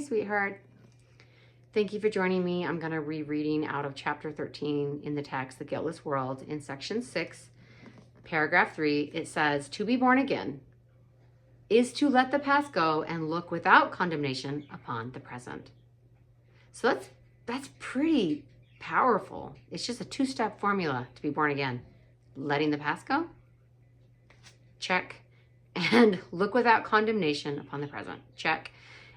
Hi, sweetheart. Thank you for joining me. I'm going to rereading out of chapter 13 in the text, The Guiltless World. In section 6, paragraph 3, it says, to be born again is to let the past go and look without condemnation upon the present. So that's pretty powerful. It's just a two-step formula to be born again. Letting the past go, check, and look without condemnation upon the present, check.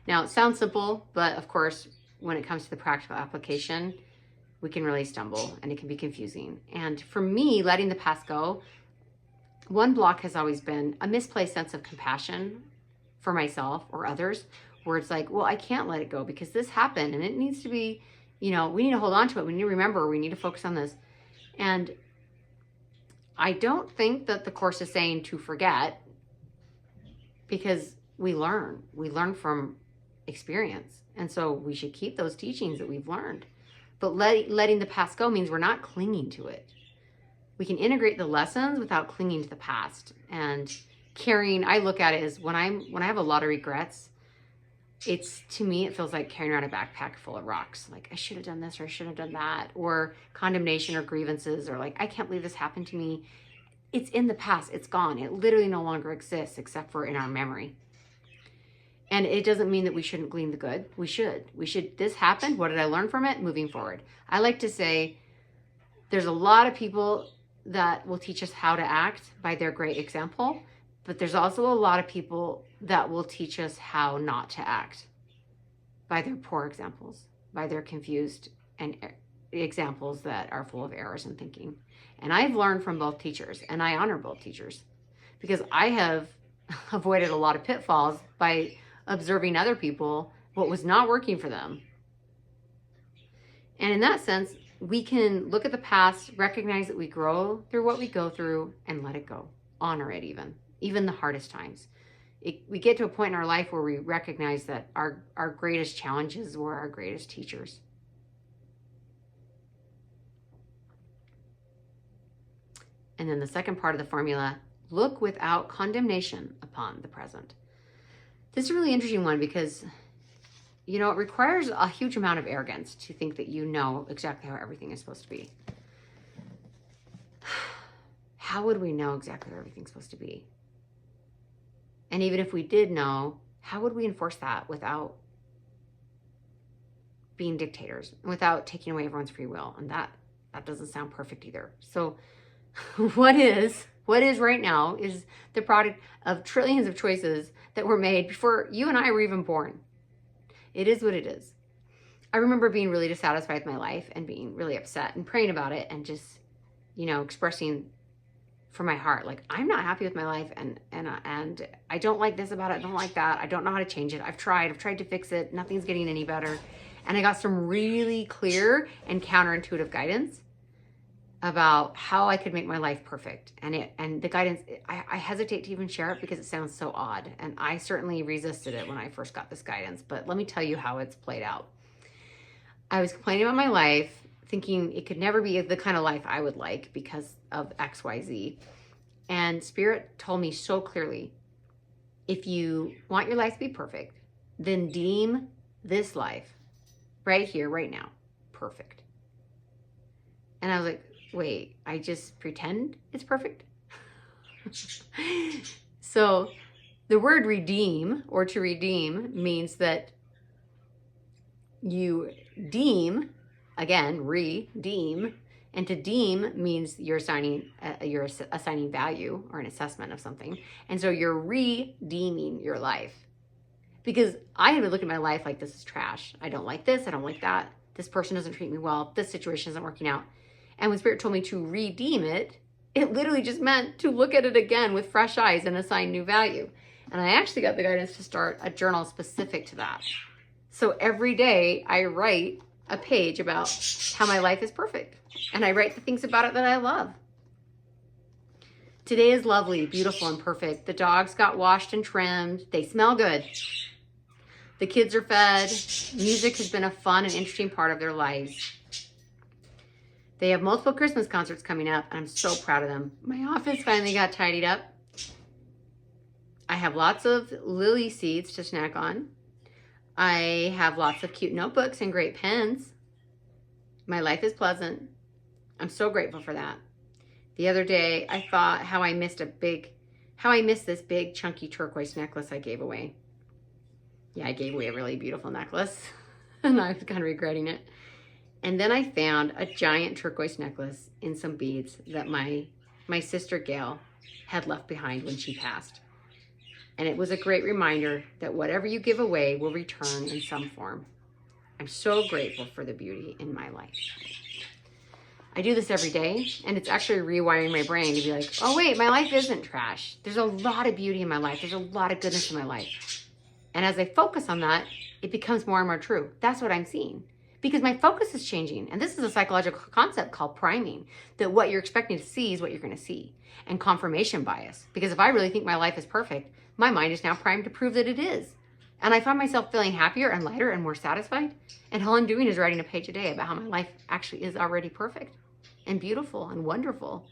Now, it sounds simple, but of course, when it comes to the practical application, we can really stumble and it can be confusing. And for me, letting the past go, one block has always been a misplaced sense of compassion for myself or others, where it's like, well, I can't let it go because this happened and it needs to be, we need to hold on to it. We need to remember, we need to focus on this. And I don't think that the Course is saying to forget, because we learn from experience. And so we should keep those teachings that we've learned. But letting the past go means we're not clinging to it. We can integrate the lessons without clinging to the past. And carrying, I look at it as when I have a lot of regrets, to me, it feels like carrying around a backpack full of rocks. Like, I should have done this or I should have done that, or condemnation or grievances, or like, I can't believe this happened to me. It's in the past. It's gone. It literally no longer exists except for in our memory. And it doesn't mean that we shouldn't glean the good. We should. This happened. What did I learn from it? Moving forward. I like to say there's a lot of people that will teach us how to act by their great example, but there's also a lot of people that will teach us how not to act by their poor examples, by their confused and examples that are full of errors in thinking. And I've learned from both teachers, and I honor both teachers because I have avoided a lot of pitfalls by observing other people, what was not working for them. And in that sense, we can look at the past, recognize that we grow through what we go through, and let it go. Honor it even the hardest times. We get to a point in our life where we recognize that our greatest challenges were our greatest teachers. And then the second part of the formula, look without condemnation upon the present. This is a really interesting one because, it requires a huge amount of arrogance to think that you know exactly how everything is supposed to be. How would we know exactly how everything's supposed to be? And even if we did know, how would we enforce that without being dictators, without taking away everyone's free will? And that doesn't sound perfect either. So what is right now is the product of trillions of choices that were made before you and I were even born. It is what it is. I remember being really dissatisfied with my life and being really upset and praying about it and just, expressing from my heart, like, I'm not happy with my life and I don't like this about it. I don't like that. I don't know how to change it. I've tried to fix it. Nothing's getting any better. And I got some really clear and counterintuitive guidance about how I could make my life perfect. And the guidance, I hesitate to even share it because it sounds so odd. And I certainly resisted it when I first got this guidance, but let me tell you how it's played out. I was complaining about my life, thinking it could never be the kind of life I would like because of X, Y, Z. And Spirit told me so clearly, if you want your life to be perfect, then deem this life right here, right now, perfect. And I was like, wait, I just pretend it's perfect? So the word redeem, or to redeem, means that you deem, again, redeem, and to deem means you're assigning value or an assessment of something. And so you're redeeming your life. Because I had been looking at my life like, this is trash. I don't like this. I don't like that. This person doesn't treat me well. This situation isn't working out. And when Spirit told me to redeem it, it literally just meant to look at it again with fresh eyes and assign new value. And I actually got the guidance to start a journal specific to that. So every day I write a page about how my life is perfect. And I write the things about it that I love. Today is lovely, beautiful, and perfect. The dogs got washed and trimmed. They smell good. The kids are fed. Music has been a fun and interesting part of their lives. They have multiple Christmas concerts coming up, and I'm so proud of them. My office finally got tidied up. I have lots of lily seeds to snack on. I have lots of cute notebooks and great pens. My life is pleasant. I'm so grateful for that. The other day, I thought how I missed this big chunky turquoise necklace I gave away. Yeah, I gave away a really beautiful necklace and I was kind of regretting it. And then I found a giant turquoise necklace in some beads that my sister Gail had left behind when she passed. And it was a great reminder that whatever you give away will return in some form. I'm so grateful for the beauty in my life. I do this every day, and it's actually rewiring my brain to be like, oh wait, my life isn't trash. There's a lot of beauty in my life. There's a lot of goodness in my life. And as I focus on that, it becomes more and more true. That's what I'm seeing. Because my focus is changing. And this is a psychological concept called priming, that what you're expecting to see is what you're going to see. And confirmation bias. Because if I really think my life is perfect, my mind is now primed to prove that it is. And I find myself feeling happier and lighter and more satisfied. And all I'm doing is writing a page a day about how my life actually is already perfect and beautiful and wonderful.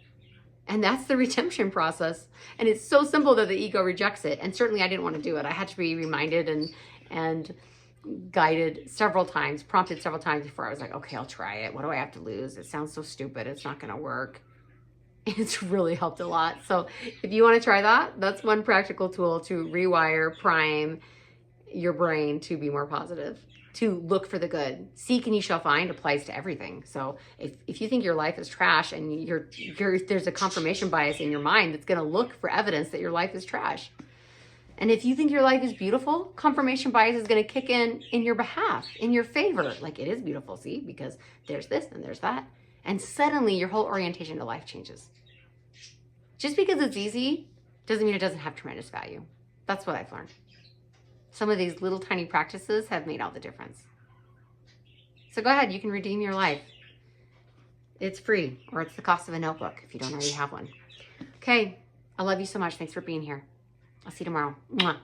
And that's the redemption process. And it's so simple that the ego rejects it. And certainly I didn't want to do it. I had to be reminded and guided several times, prompted several times before I was like, okay, I'll try it. What do I have to lose? It sounds so stupid. It's not going to work. It's really helped a lot. So if you want to try that, that's one practical tool to rewire, prime your brain to be more positive, to look for the good. Seek and you shall find applies to everything. So if you think your life is trash and there's a confirmation bias in your mind that's going to look for evidence that your life is trash. And if you think your life is beautiful, confirmation bias is going to kick in your behalf, in your favor. Like, it is beautiful, see, because there's this and there's that. And suddenly your whole orientation to life changes. Just because it's easy doesn't mean it doesn't have tremendous value. That's what I've learned. Some of these little tiny practices have made all the difference. So go ahead, you can redeem your life. It's free, or it's the cost of a notebook if you don't already have one. Okay, I love you so much. Thanks for being here. I'll see you tomorrow. Mwah.